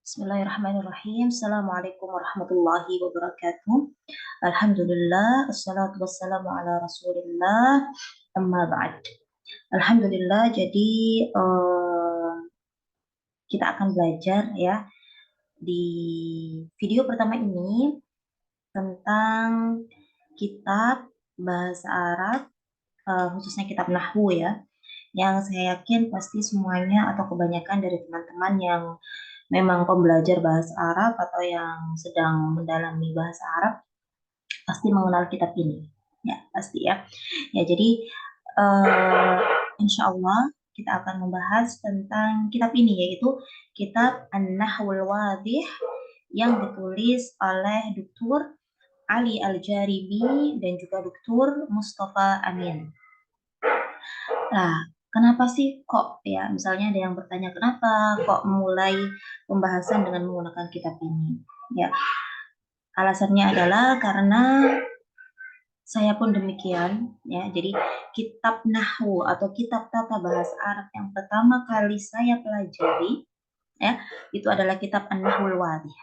Bismillahirrahmanirrahim. Assalamualaikum warahmatullahi wabarakatuh. Alhamdulillah, assalatu wassalamu ala rasulillah, amma ba'd. Alhamdulillah, jadi kita akan belajar ya di video pertama ini tentang kitab bahasa Arab, khususnya kitab Nahwu ya, yang saya yakin pasti semuanya atau kebanyakan dari teman-teman yang memang pembelajar bahasa Arab atau yang sedang mendalami bahasa Arab pasti mengenal kitab ini. Ya, pasti ya. Ya, jadi eh, insya Allah kita akan membahas tentang kitab ini, yaitu kitab An-Nahwul Wadih yang ditulis oleh Dr. Ali Al-Jaribi dan juga Dr. Mustafa Amin. Nah, kenapa sih kok ya, misalnya ada yang bertanya kenapa kok memulai pembahasan dengan menggunakan kitab ini? Ya, alasannya adalah karena saya pun demikian ya. Jadi kitab Nahwu atau kitab tata bahasa Arab yang pertama kali saya pelajari ya, itu adalah kitab An-Nahwul Wadih.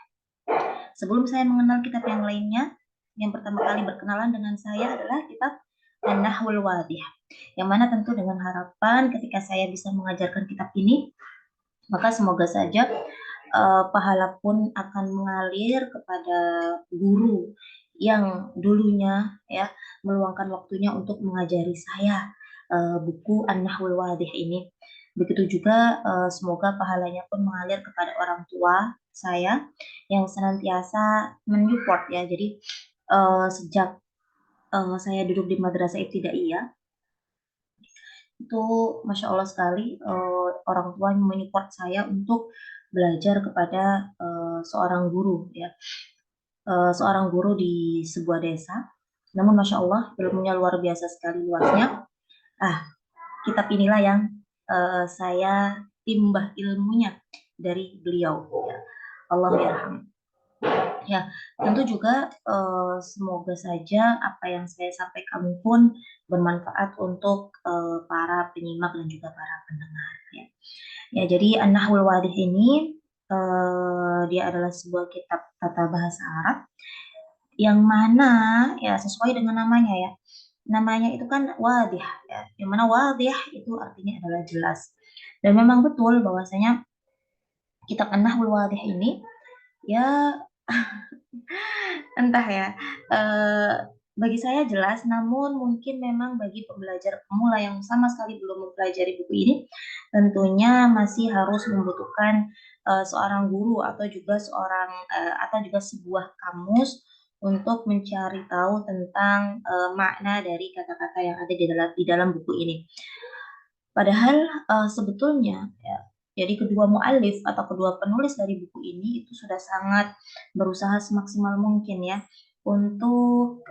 Sebelum saya mengenal kitab yang lainnya, yang pertama kali berkenalan dengan saya adalah kitab An-Nahwul Wadih. Yang mana tentu dengan harapan ketika saya bisa mengajarkan kitab ini, maka semoga saja pahala pun akan mengalir kepada guru yang dulunya ya meluangkan waktunya untuk mengajari saya buku An-Nahwul Wadih ini. Begitu juga semoga pahalanya pun mengalir kepada orang tua saya yang senantiasa mensupport ya. Jadi sejak saya duduk di madrasah ibtidaiyah itu masya Allah sekali orang tua menyupport saya untuk belajar kepada seorang guru ya, seorang guru di sebuah desa. Namun masya Allah ilmunya luar biasa sekali luasnya. Ah, kitab inilah yang saya timbah ilmunya dari beliau ya. Allah yarham. Ya, tentu juga semoga saja apa yang saya sampaikan pun bermanfaat untuk para penyimak dan juga para pendengar ya. Ya, jadi An-Nahwul Wadih ini dia adalah sebuah kitab tata bahasa Arab yang mana ya sesuai dengan namanya ya. Namanya itu kan wadih ya. Yang mana wadih itu artinya adalah jelas. Dan memang betul bahwasanya kitab An-Nahwul Wadih ini ya entah ya, eh, bagi saya jelas, namun mungkin memang bagi pembelajar pemula yang sama sekali belum mempelajari buku ini, tentunya masih harus membutuhkan seorang guru atau juga atau juga sebuah kamus untuk mencari tahu tentang makna dari kata-kata yang ada di dalam buku ini. Padahal sebetulnya ya, jadi kedua mualif atau kedua penulis dari buku ini itu sudah sangat berusaha semaksimal mungkin ya untuk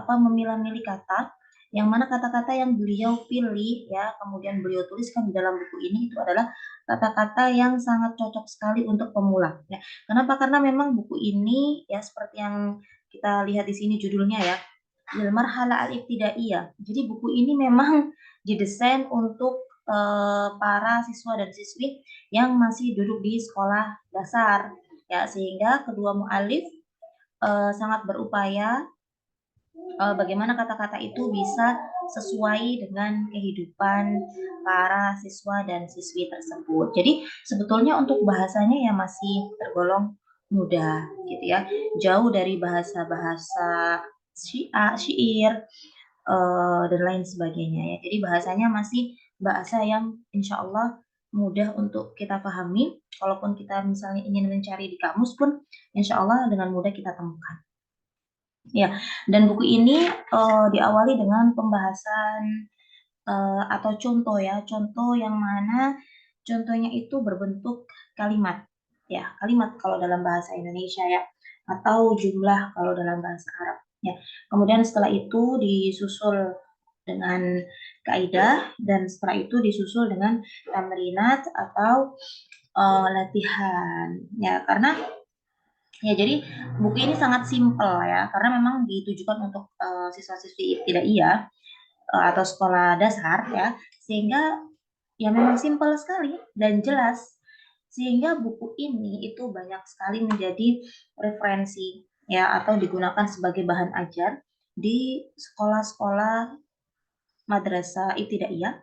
memilah-milih kata yang mana kata-kata yang beliau pilih ya kemudian beliau tuliskan di dalam buku ini itu adalah kata-kata yang sangat cocok sekali untuk pemula ya. Kenapa? Karena memang buku ini ya seperti yang kita lihat di sini judulnya ya, Lil Marhala Al-Ibtidaiyah. Jadi buku ini memang didesain untuk para siswa dan siswi yang masih duduk di sekolah dasar ya, sehingga kedua mualif sangat berupaya bagaimana kata-kata itu bisa sesuai dengan kehidupan para siswa dan siswi tersebut. Jadi sebetulnya untuk bahasanya ya masih tergolong mudah gitu ya, jauh dari bahasa-bahasa syair dan lain sebagainya ya. Jadi bahasanya masih bahasa yang insya Allah mudah untuk kita pahami. Kalaupun kita misalnya ingin mencari di kamus pun, insya Allah dengan mudah kita temukan. Ya, dan buku ini diawali dengan pembahasan atau contoh ya, contoh yang mana contohnya itu berbentuk kalimat. Ya, kalimat kalau dalam bahasa Indonesia ya, atau jumlah kalau dalam bahasa Arab. Ya, kemudian setelah itu disusul dengan kaidah dan setelah itu disusul dengan tamrinat atau latihan. Ya, karena ya, jadi buku ini sangat simpel ya, karena memang ditujukan untuk siswa-siswi tidak iya atau sekolah dasar ya, sehingga ya memang simpel sekali dan jelas. Sehingga buku ini itu banyak sekali menjadi referensi ya, atau digunakan sebagai bahan ajar di sekolah-sekolah madrasah ibtidaiyah,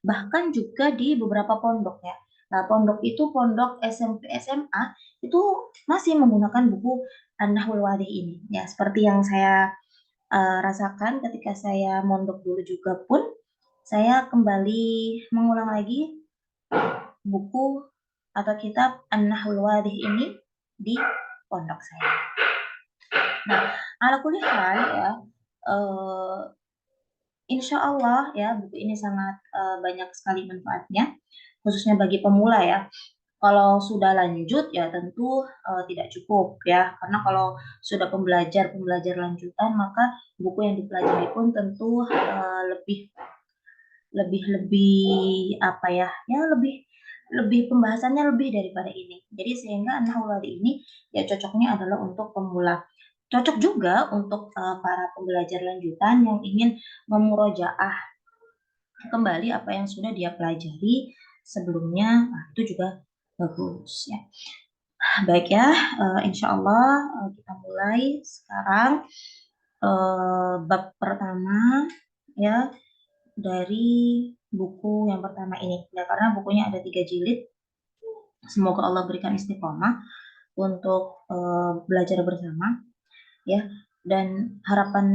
bahkan juga di beberapa pondok ya. Nah, pondok itu pondok SMP SMA itu masih menggunakan buku An-Nahwul Wadih ini ya, seperti yang saya rasakan ketika saya mondok dulu juga pun saya kembali mengulang lagi buku atau kitab An-Nahwul Wadih ini di pondok saya. Nah, ala kulli hal ya, eh, insya Allah ya buku ini sangat banyak sekali manfaatnya, khususnya bagi pemula ya. Kalau sudah lanjut ya tentu tidak cukup ya, karena kalau sudah pembelajar lanjutan maka buku yang dipelajari pun tentu lebih lebih lebih apa ya, ya lebih lebih pembahasannya lebih daripada ini. Jadi sehingga An-Nahwul ini ya cocoknya adalah untuk pemula. Cocok juga untuk para pembelajar lanjutan yang ingin memurojaah kembali apa yang sudah dia pelajari sebelumnya. Nah, itu juga bagus ya. Baik ya, insya Allah kita mulai sekarang bab pertama ya dari buku yang pertama ini ya, karena bukunya ada 3 jilid. Semoga Allah berikan istiqomah untuk belajar bersama ya, dan harapan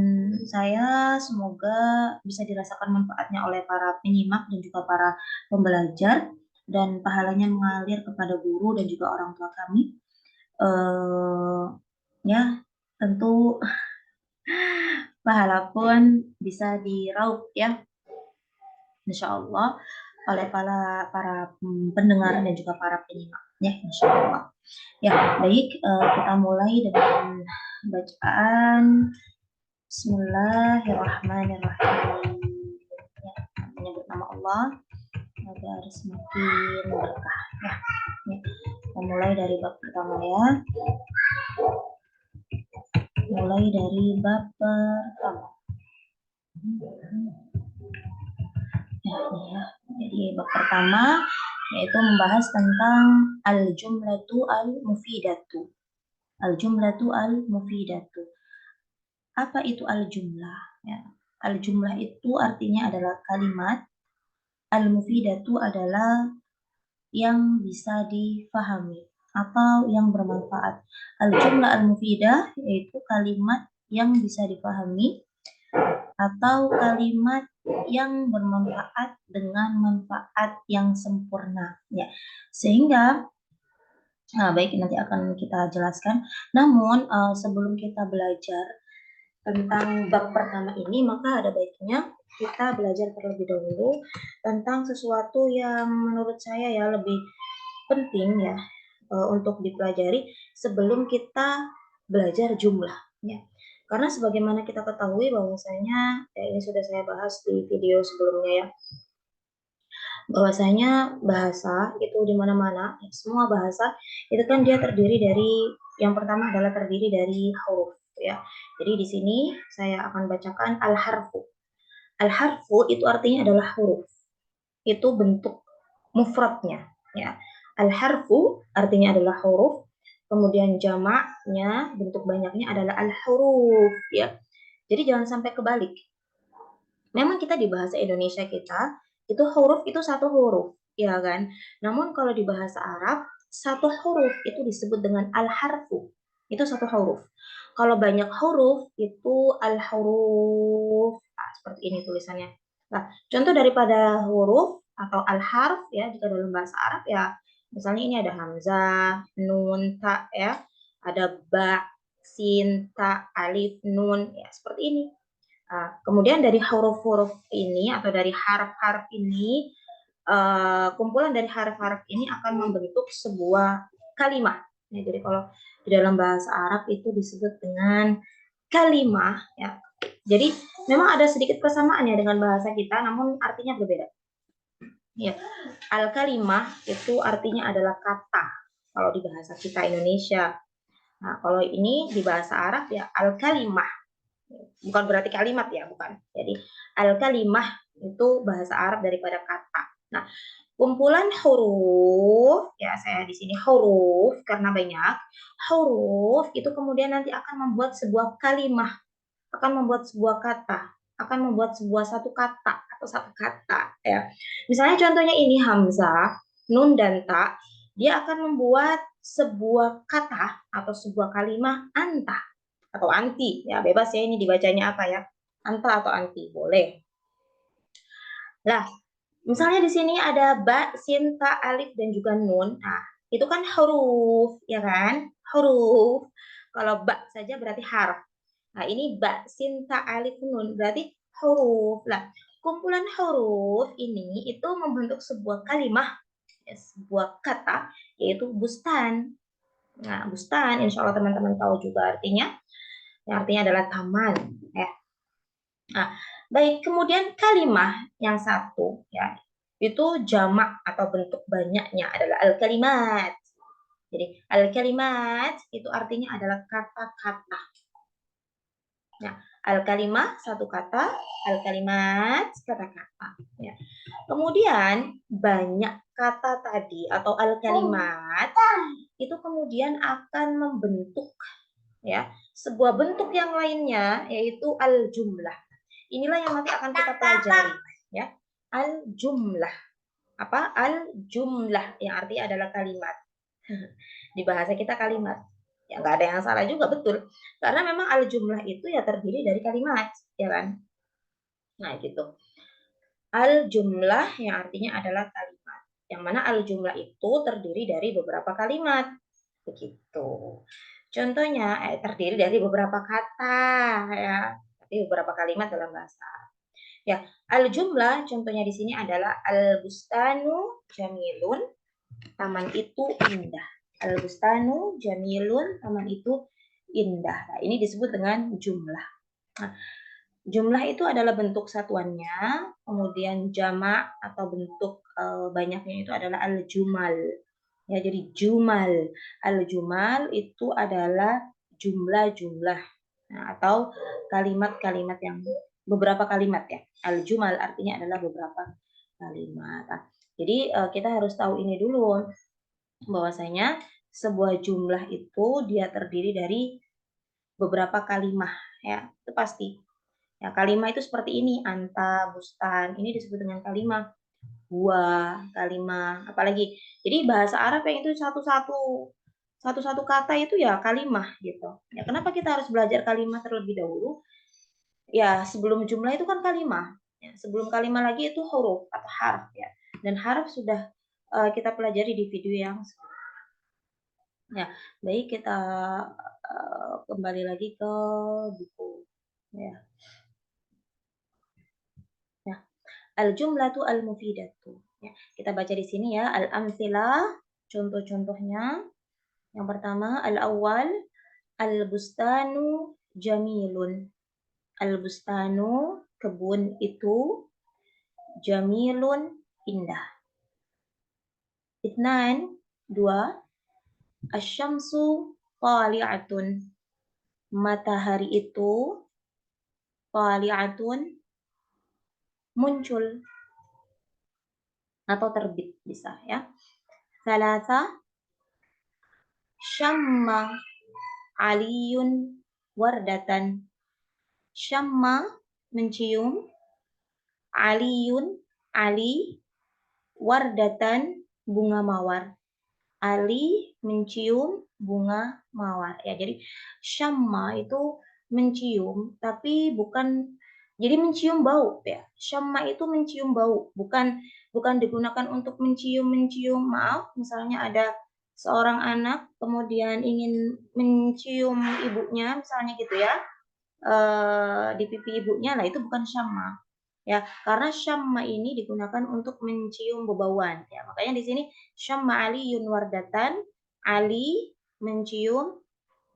saya semoga bisa dirasakan manfaatnya oleh para penyimak dan juga para pembelajar, dan pahalanya mengalir kepada guru dan juga orang tua kami. Ya tentu pahala pun bisa diraup ya, insya Allah, oleh para pendengar dan juga para penyimak ya, insya Allah. Ya baik, kita mulai dengan bacaan Bismillahirrahmanirrahim ya, menyebut nama Allah agar semakin berkah ya. Kita mulai dari bab pertama ya, mulai dari bab pertama ya, ini ya. Jadi bab pertama yaitu membahas tentang al-jumlatu al-mufidatu. Al-jumlatu al-mufidatu. Apa itu al-jumlah? Ya. Al-jumlah itu artinya adalah kalimat, al-mufidatu adalah yang bisa difahami atau yang bermanfaat. Al-jumlah al-mufidah yaitu kalimat yang bisa difahami atau kalimat yang bermanfaat dengan manfaat yang sempurna ya. Sehingga baik, nanti akan kita jelaskan. Namun sebelum kita belajar tentang bab pertama ini, maka ada baiknya kita belajar terlebih dahulu tentang sesuatu yang menurut saya ya lebih penting ya untuk dipelajari sebelum kita belajar jumlah ya. Karena sebagaimana kita ketahui bahwasanya ini sudah saya bahas di video sebelumnya ya, bahwasanya bahasa itu di mana-mana, semua bahasa itu kan dia terdiri dari, yang pertama adalah terdiri dari huruf ya. Jadi di sini saya akan bacakan al-harfu. Al-harfu itu artinya adalah huruf. Itu bentuk mufradnya ya. Al-harfu artinya adalah huruf, kemudian jamaknya, bentuk banyaknya adalah al-huruf ya. Jadi jangan sampai kebalik. Memang kita di bahasa Indonesia kita itu huruf itu satu huruf, ya kan? Namun kalau di bahasa Arab satu huruf itu disebut dengan al-harfu. Itu satu huruf. Kalau banyak huruf itu al-huruf. Nah, seperti ini tulisannya. Nah, contoh daripada huruf atau al-harf ya, jika dalam bahasa Arab ya, misalnya ini ada hamzah, nun, ta ya, ada ba, sin, ta, alif, nun ya, seperti ini. Kemudian dari huruf-huruf ini atau dari harf-harf ini, kumpulan dari harf-harf ini akan membentuk sebuah kalimat. Ya, jadi kalau di dalam bahasa Arab itu disebut dengan kalimah. Ya. Jadi memang ada sedikit persamaan ya dengan bahasa kita, namun artinya berbeda. Ya, al-kalimah itu artinya adalah kata kalau di bahasa kita Indonesia. Nah, kalau ini di bahasa Arab ya al-kalimah. Bukan berarti kalimat ya, bukan. Jadi al-kalimah itu bahasa Arab daripada kata. Nah, Kumpulan huruf, ya saya di sini huruf karena banyak. Huruf itu kemudian nanti akan membuat sebuah kalimat, akan membuat sebuah kata, akan membuat sebuah satu kata atau satu kata ya. Misalnya contohnya ini hamzah, nun dan ta, dia akan membuat sebuah kata atau sebuah kalimat anta atau anti ya, bebas ya ini dibacanya apa ya. Anta atau anti boleh. Lah, misalnya di sini ada ba, sin, ta, alif, dan juga nun. Nah, itu kan huruf, ya kan? Huruf. Kalau ba saja berarti harf. Nah, ini ba, sin, ta, alif, nun. Berarti huruf. Lah, kumpulan huruf ini itu membentuk sebuah kalimat, ya, sebuah kata, yaitu bustan. Nah, bustan, insya Allah teman-teman tahu juga artinya. Yang artinya adalah taman. Ya. Nah, baik, kemudian kalimat yang satu, ya, itu jamak atau bentuk banyaknya adalah al-kalimat. Jadi al-kalimat itu artinya adalah kata-kata. Nah, al-kalimat satu kata, al-kalimat kata-kata. Ya. Kemudian banyak kata tadi atau al-kalimat itu kemudian akan membentuk ya sebuah bentuk yang lainnya yaitu al-jumlah. Inilah yang nanti akan kita pelajari ya. Al-jumlah. Apa? Al-jumlah yang artinya adalah kalimat. Di bahasa kita kalimat. Ya nggak ada yang salah juga, betul. Karena memang al-jumlah itu ya terdiri dari kalimat, ya kan? Nah, gitu. Al-jumlah yang artinya adalah kalimat. Yang mana al-jumlah itu terdiri dari beberapa kalimat. Begitu. Contohnya terdiri dari beberapa kata ya, tapi beberapa kalimat dalam bahasa. Ya, al-jumlah contohnya di sini adalah al-bustanu jamilun, taman itu indah. Al-bustanu jamilun, taman itu indah. Nah, ini disebut dengan jumlah. Nah, jumlah itu adalah bentuk satuannya, kemudian jamak atau bentuk banyaknya itu adalah al-jumal. Ya, jadi jumal. Al-jumal itu adalah jumlah-jumlah. Nah, atau kalimat-kalimat yang beberapa kalimat ya. Al-jumal artinya adalah beberapa kalimat. Nah, jadi kita harus tahu ini dulu bahwasanya sebuah jumlah itu dia terdiri dari beberapa kalimat ya. Itu pasti. Ya, kalimat itu seperti ini, anta, bustan. Ini disebut dengan kalimat buah, kalimat, apalagi. Jadi bahasa Arab yang itu satu-satu kata itu ya kalimat gitu. Ya, kenapa kita harus belajar kalimat terlebih dahulu? Ya, sebelum jumlah itu kan kalimat. Ya, sebelum kalimat lagi itu huruf atau harf ya. Dan harf sudah kita pelajari di video yang ya. Baik, kita kembali lagi ke buku ya. Nah, al-jumlatu al-mufidatu. Ya, kita baca di sini ya, al-amtsilah, contoh-contohnya. Yang pertama, al-awwal, al-bustanu jamilun. Al-bustanu, kebun itu, jamilun, indah. Itnan, dua, asyamsu tali'atun. Matahari itu, tali'atun, muncul atau terbit bisa ya. Salasa, syamma aliyun wardatan. Syamma mencium, aliyun ali, wardatan bunga mawar. Ali mencium bunga mawar ya. Jadi syamma itu mencium tapi bukan jadi mencium bau ya. Syamma itu mencium bau, bukan digunakan untuk mencium-mencium. Maaf, misalnya ada seorang anak kemudian ingin mencium ibunya misalnya gitu ya. Di pipi ibunya, lah itu bukan syamma ya, karena syamma ini digunakan untuk mencium bebauan ya. Makanya di sini syamma aliyun wardatan, Ali mencium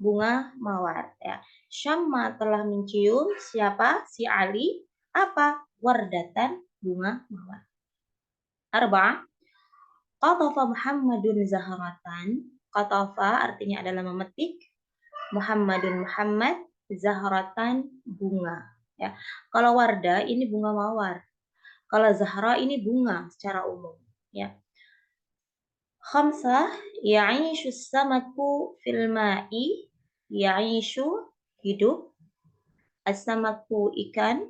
bunga mawar ya. Syamma telah mencium siapa? Si Ali apa? Wardatan, bunga mawar. Arba, qatafa Muhammadun zaharatan. Qatafa artinya adalah memetik, Muhammadun Muhammad, zaharatan bunga ya. Kalau warda ini bunga mawar. Kalau zahra ini bunga secara umum. Ya. Khamsah, ya'ishu samaku fil ma'i, ya'ishu hidup, as-samaku ikan,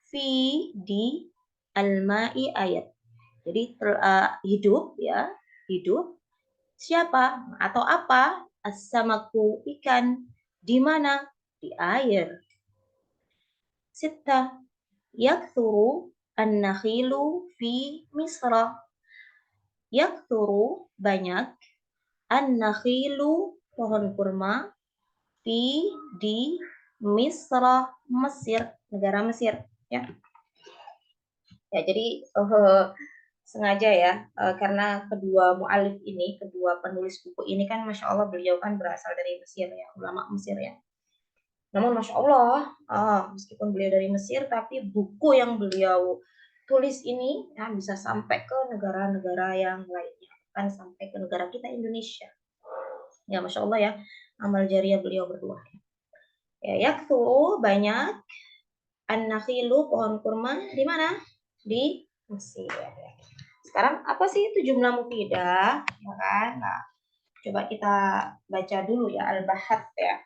fi di al-ma'i ayat. Jadi hidup ya, hidup siapa atau apa? As-samaku ikan di mana? Di air. Sittah, yakthuru an-nakhilu fi Misra. Yakthuru banyak, an-nakhilu pohon kurma, fi di Misra Mesir, negara Mesir ya. Ya, jadi sengaja ya, karena kedua mu'alif ini, kedua penulis buku ini kan Masya Allah beliau kan berasal dari Mesir ya, ulama Mesir ya. Namun Masya Allah, meskipun beliau dari Mesir, tapi buku yang beliau tulis ini ya, bisa sampai ke negara-negara yang lainnya, kan sampai ke negara kita Indonesia. Ya Masya Allah ya, amal jariah beliau berdua. Ya, yaktu banyak, an-nakhilu pohon kurma di mana? Di Mesir. Sekarang apa sih itu jumlah mufidah? Ya kan? Nah, coba kita baca dulu ya al-bahath ya.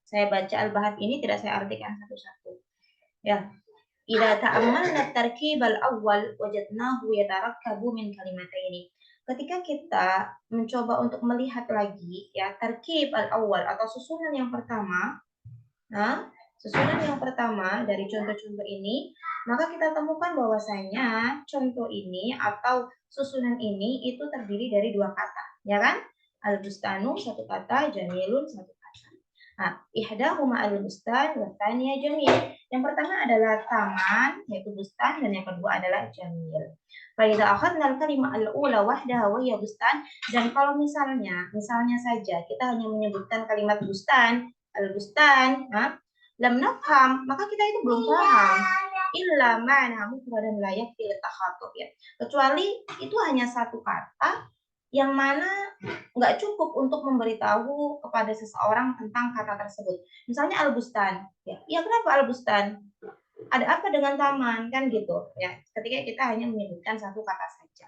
Saya baca al-bahath ini tidak saya artikan satu-satu. Ya. Idza ta'ammalna tarkib al-awwal wajadnahu yatarakkabu min kalimataini. Ketika kita mencoba untuk melihat lagi ya tarkib al-awwal atau susunan yang pertama, nah, susunan yang pertama dari contoh-contoh ini, maka kita temukan bahwasanya contoh ini atau susunan ini itu terdiri dari dua kata, ya kan? Al-bustanu satu kata, jamilun satu kata. Nah, ihdahuma al-bustan wa tsaniya jamil. Yang pertama adalah taman, yaitu bustan, dan yang kedua adalah jamil. Fa idza akhadna al-kalimah al-ula wahdaha wa hiya bustan, dan kalau misalnya saja kita hanya menyebutkan kalimat bustan, al-bustan, lam nafham, maka kita itu belum paham. Illa ma'na mufradan la yakfi takhatub ya. Kecuali itu hanya satu kata yang mana nggak cukup untuk memberitahu kepada seseorang tentang kata tersebut. Misalnya al-bustan, ya kenapa al-bustan? Ada apa dengan taman kan gitu ya. Ketika kita hanya menyebutkan satu kata saja.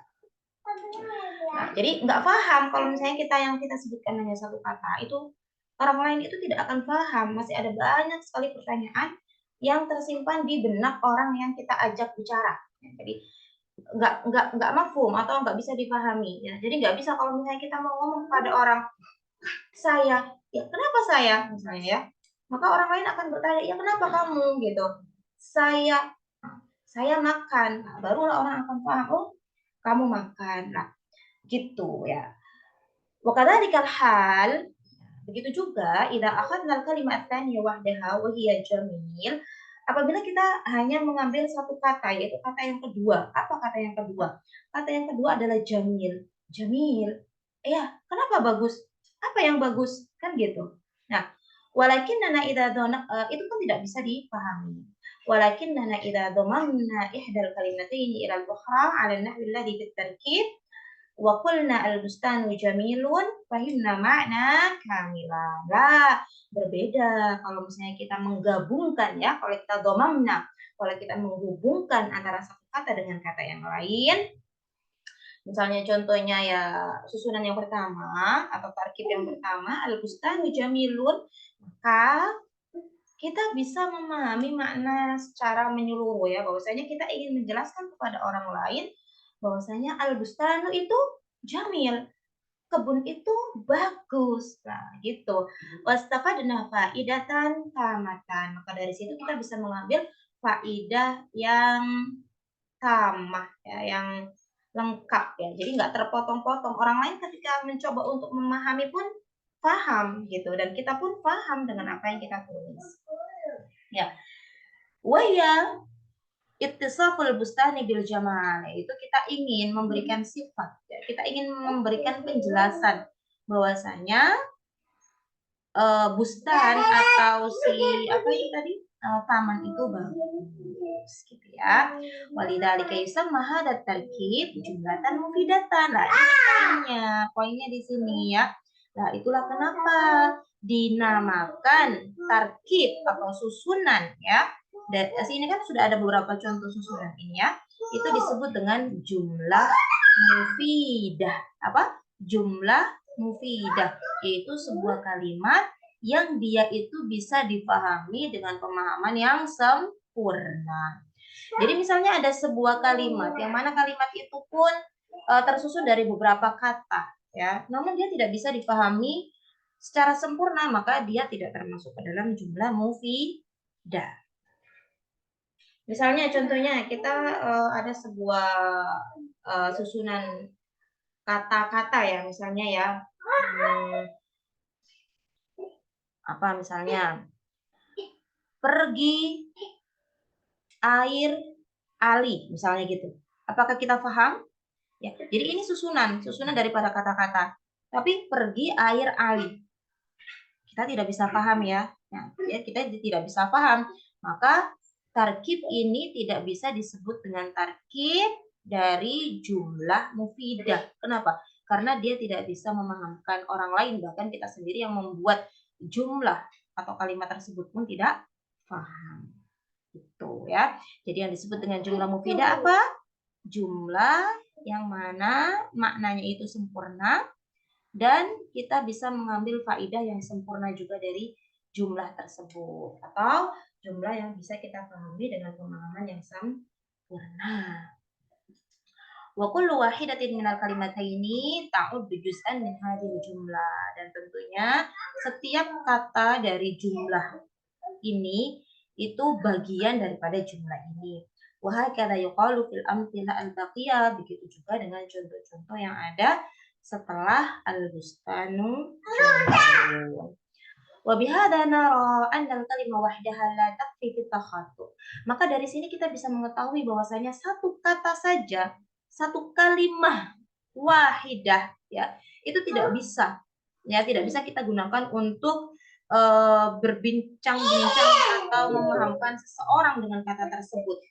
Nah, jadi nggak paham kalau misalnya yang kita sebutkan hanya satu kata itu orang lain itu tidak akan paham. Masih ada banyak sekali pertanyaan yang tersimpan di benak orang yang kita ajak bicara. Jadi nggak mafhum atau nggak bisa dipahami. Ya. Jadi nggak bisa kalau misalnya kita mau ngomong kepada orang saya, ya kenapa saya misalnya ya, maka orang lain akan bertanya ya kenapa kamu gitu. Saya makan, nah, barulah orang akan paham oh kamu makan. Nah, gitu ya. Wakadzalikal hal, begitu juga idza akhadna al-kalimat tsaniyah wahdaha wa hiya jamil, apabila kita hanya mengambil satu kata yaitu kata yang kedua. Apa kata yang kedua? Kata yang kedua adalah jamil. Jamil. Ya, kenapa bagus? Apa yang bagus? Kan gitu. Nah, walakinnana idza itu kan tidak bisa dipahami. Walakinnana idza dhamanna ihdal kalimataini ila al-ukhra 'ala an-nahwi alladhi fi at-tarkib wa qulna al-bustanu jamilun fahimna ma'na kamilan. Lah, berbeda kalau misalnya kita menggabungkan ya, kalau kita dhamamna, kalau kita menghubungkan antara satu kata dengan kata yang lain. Misalnya contohnya ya susunan yang pertama atau tarkib yang pertama al-bustanu jamilun, maka kita bisa memahami makna secara menyeluruh ya, bahwasanya kita ingin menjelaskan kepada orang lain bahwasanya al-bustanu itu jamil, kebun itu bagus. Nah, gitu. Wastafadna faidatan tamatan. Maka dari situ kita bisa mengambil faidah yang tamah ya, yang lengkap ya. Jadi nggak terpotong-potong. Orang lain ketika mencoba untuk memahami pun paham gitu, dan kita pun paham dengan apa yang kita tulis. Ya. Waya ittisaful bustani bil jamal, itu kita ingin memberikan sifat ya. Kita ingin memberikan penjelasan bahwasanya bustan atau apa itu tadi taman itu bagus gitu ya. Walidzalika yusamma hadat tarkib jumlatan mufidatan. Nah, ini poinnya di sini ya. Nah, itulah kenapa dinamakan tarkib atau susunan ya. Dan sini kan sudah ada beberapa contoh susunan ini ya. Itu disebut dengan jumlah mufidah. Apa? Jumlah mufidah, yaitu sebuah kalimat yang dia itu bisa dipahami dengan pemahaman yang sempurna. Jadi misalnya ada sebuah kalimat yang mana kalimat itu pun tersusun dari beberapa kata, ya. Namun dia tidak bisa dipahami secara sempurna, maka dia tidak termasuk ke dalam jumlah mufidah. Misalnya contohnya kita ada sebuah susunan kata-kata ya, misalnya ya. Apa misalnya? Pergi, air, ali, misalnya gitu. Apakah kita paham? Ya, jadi ini susunan daripada kata-kata. Tapi pergi, air, ali. Kita tidak bisa paham ya. Nah, ya kita tidak bisa paham. Maka tarkib ini tidak bisa disebut dengan tarkib dari jumlah mufidah. Kenapa? Karena dia tidak bisa memahamkan orang lain, bahkan kita sendiri yang membuat jumlah atau kalimat tersebut pun tidak paham. Gitu ya. Jadi yang disebut dengan jumlah mufidah apa? Jumlah yang mana maknanya itu sempurna dan kita bisa mengambil faidah yang sempurna juga dari jumlah tersebut, atau jumlah yang bisa kita pahami dengan pemahaman yang sempurna. Wa kullu wahidatin minal kalimataini ta'ud juz'an min hadhihi jumlah, dan tentunya setiap kata dari jumlah ini itu bagian daripada jumlah ini. Wa hakadha yuqalu fil amthila al-baqiyah, begitu juga dengan contoh-contoh yang ada setelah al-bustanu jumlah. Wa bihadza nara anna al-kalimah wahdaha la takfi fi takhattu. Maka dari sini kita bisa mengetahui bahwasanya satu kata saja, satu kalimah wahidah ya, itu tidak bisa kita gunakan untuk berbincang-bincang atau memahamkan seseorang dengan kata tersebut.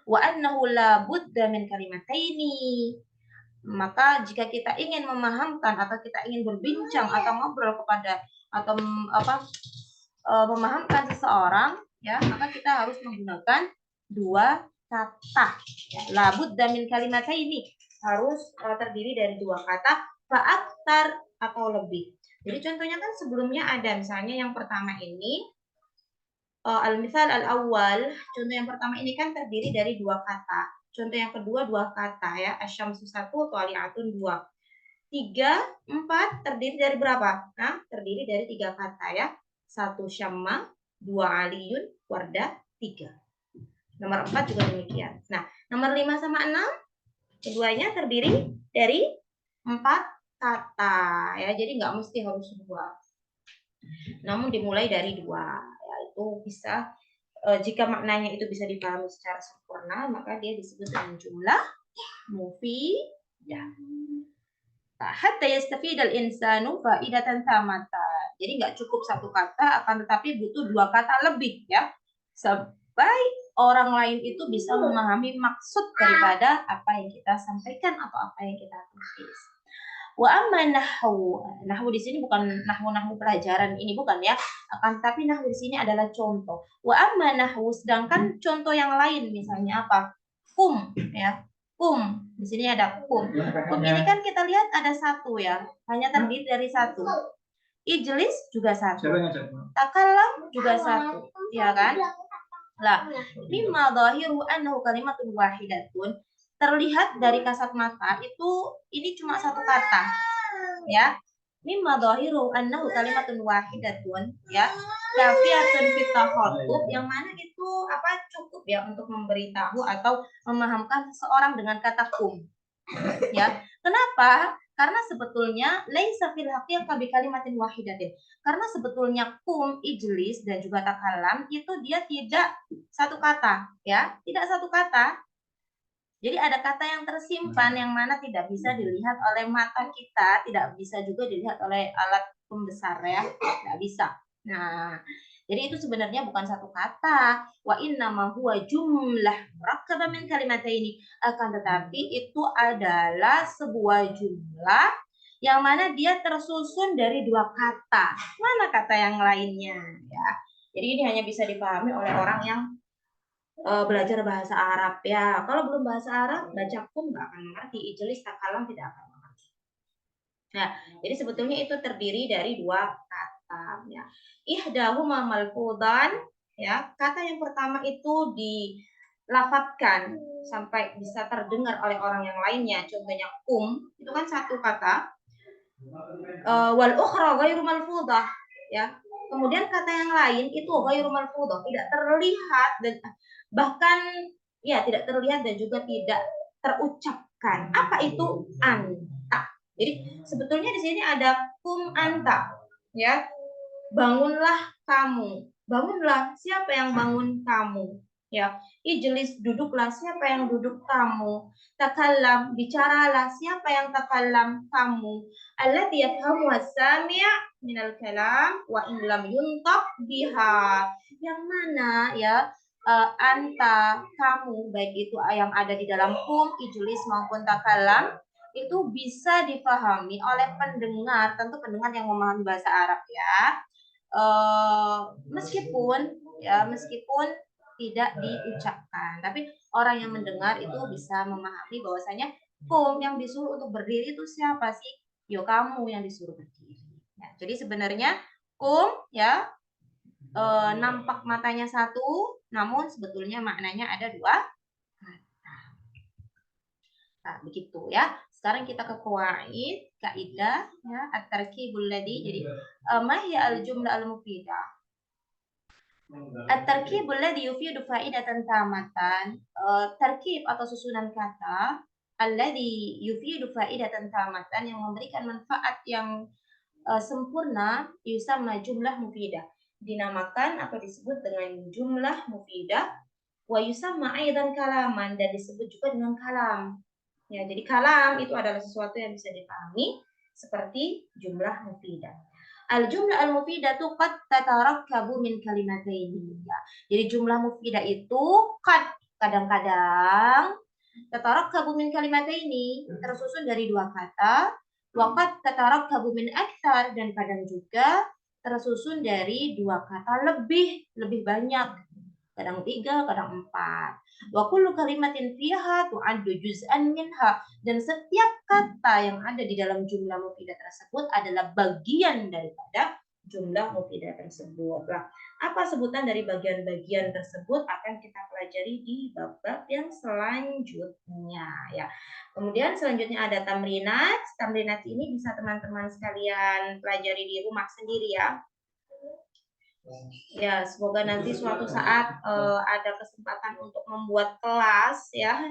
Wa annahu la budda min kalimataini. Maka jika kita ingin memahamkan atau kita ingin berbincang atau ngobrol kepada atau memahamkan seseorang ya, maka kita harus menggunakan dua kata. La budda min kalimataini, harus terdiri dari dua kata, fa'aktar atau lebih. Jadi contohnya kan sebelumnya ada, misalnya yang pertama ini al-misal al-awwal, contoh yang pertama ini kan terdiri dari dua kata. Contoh yang kedua dua kata ya, asyamsu satu, toliatun dua. 3, 4 terdiri dari berapa? Nah, terdiri dari 3 kata ya. 1 syamma, 2 aliyun, wardah, 3. Nomor 4 juga demikian. Nah, nomor 5 sama 6 keduanya terdiri dari 4 kata ya. Jadi nggak mesti harus 2. Namun dimulai dari 2. Ya, itu bisa jika maknanya itu bisa dipahami secara sempurna, maka dia disebut dengan jumlah mufidah. Hatta yastafidal insanu faidatan tamatan. Jadi nggak cukup satu kata, akan tetapi butuh dua kata lebih ya, sampai orang lain itu bisa memahami maksud daripada apa yang kita sampaikan atau apa yang kita tulis. Wa amma nahwu di sini bukan nahwu pelajaran ini, bukan ya, akan tapi nahwu di sini adalah contoh. Wa amma nahwu, sedangkan contoh yang lain misalnya apa? Kum ya. Kum, di sini ada kum. Kum ini kan kita lihat ada satu ya, hanya terdiri dari satu. Ijlis juga satu. Takalam juga satu, ya kan? Lah, mimma dhahiru annahu kalimatun wahidatun, terlihat dari kasat mata itu ini cuma satu kata ya. Mimma dhahiru annahu kalimatun wahidatun ya, kafiyatun fit takhattub, yang mana itu apa, cukup ya untuk memberitahu atau memahamkan seseorang dengan kata kum ya. Kenapa? Karena sebetulnya laisa fil haqiqah bi kalimatin wahidatin. Karena sebetulnya kum, ijlis dan juga takalam itu dia tidak satu kata ya, tidak satu kata. Jadi ada kata yang tersimpan yang mana tidak bisa dilihat oleh mata kita, tidak bisa juga dilihat oleh alat pembesar ya, tidak bisa. Nah, jadi itu sebenarnya bukan satu kata. Wa innama huwa jumlah murakkabah min kalimataini. Akan tetapi itu adalah sebuah jumlah yang mana dia tersusun dari dua kata. Mana kata yang lainnya ya. Jadi ini hanya bisa dipahami oleh orang yang belajar bahasa Arab ya. Kalau belum bahasa Arab, baca kum nggak akan mengerti, ijlis takalam tidak akan mengerti. Nah, jadi sebetulnya itu terdiri dari dua kata ya. Ihdahuma malfudan ya. Kata yang pertama itu dilafatkan sampai bisa terdengar oleh orang yang lainnya. Contohnya kum, itu kan satu kata. Wal ukhra ghairu malfudah ya. Kemudian kata yang lain itu ghairu malfudah, tidak terlihat dan bahkan ya tidak terlihat dan juga tidak terucapkan. Apa itu? Anta. Jadi sebetulnya di sini ada kum anta ya. Bangunlah kamu. Bangunlah, siapa yang bangun kamu? Ya, ijlis, duduklah, siapa yang duduk kamu? Takallam, bicaralah, siapa yang takallam kamu? Alladhi yafhamu as-sami' minal kalam wa in lam yuntaq biha. Yang mana ya anta, kamu, baik itu yang ada di dalam kum, ijlis maupun takallam, itu bisa dipahami oleh pendengar, tentu pendengar yang memahami bahasa Arab ya. Meskipun tidak diucapkan, tapi orang yang mendengar itu bisa memahami bahwasanya kum yang disuruh untuk berdiri itu siapa sih? Yo, kamu yang disuruh berdiri. Ya, jadi sebenarnya kum ya nampak matanya satu, namun sebetulnya maknanya ada dua kata. Nah, begitu ya. Sekarang kita ke qawaid, kaidah ya, at-tarkibul ladzi. Jadi ma hiya al-jumlah al-mufidah? At-tarkibul ladzi yufidu faidatan tamatan. Tarkib atau susunan kata alladzi yufidu faidatan tamatan, yang memberikan manfaat yang sempurna, yusamma jumlah mufidah. Dinamakan atau disebut dengan jumlah mufidah. Wa yusamma aidan kalaman, dan disebut juga dengan kalam. Ya, jadi kalam itu adalah sesuatu yang bisa dipahami seperti jumlah mufidah. Al-jumlah al-mufidatu qad tatarakkabu min kalimataini. Ya. Jadi jumlah mufidah itu kadang-kadang tatarakkabu min kalimataini, tersusun dari dua kata. Wa qad tatarakkabu min aktsar, dan kadang juga tersusun dari dua kata lebih banyak. Kadang 3, kadang 4. Wa kullu kalimatin fiha tu'addu juz'an minha, dan setiap kata yang ada di dalam jumlah mufidah tersebut adalah bagian daripada jumlah mufidah tersebut. Nah, apa sebutan dari bagian-bagian tersebut akan kita pelajari di bab-bab yang selanjutnya ya. Kemudian selanjutnya ada tamrinat. Tamrinat ini bisa teman-teman sekalian pelajari di rumah sendiri ya. Ya, semoga nanti suatu saat ada kesempatan untuk membuat kelas ya,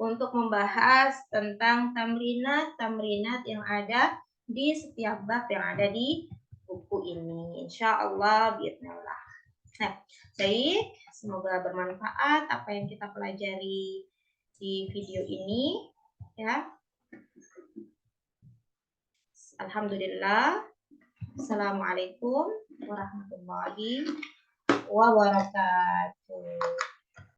untuk membahas tentang tamrinat yang ada di setiap bab yang ada di buku ini. Insya Allah, bismillah. Nah, baik, semoga bermanfaat apa yang kita pelajari di video ini ya. Alhamdulillah. Assalamualaikum warahmatullahi wabarakatuh.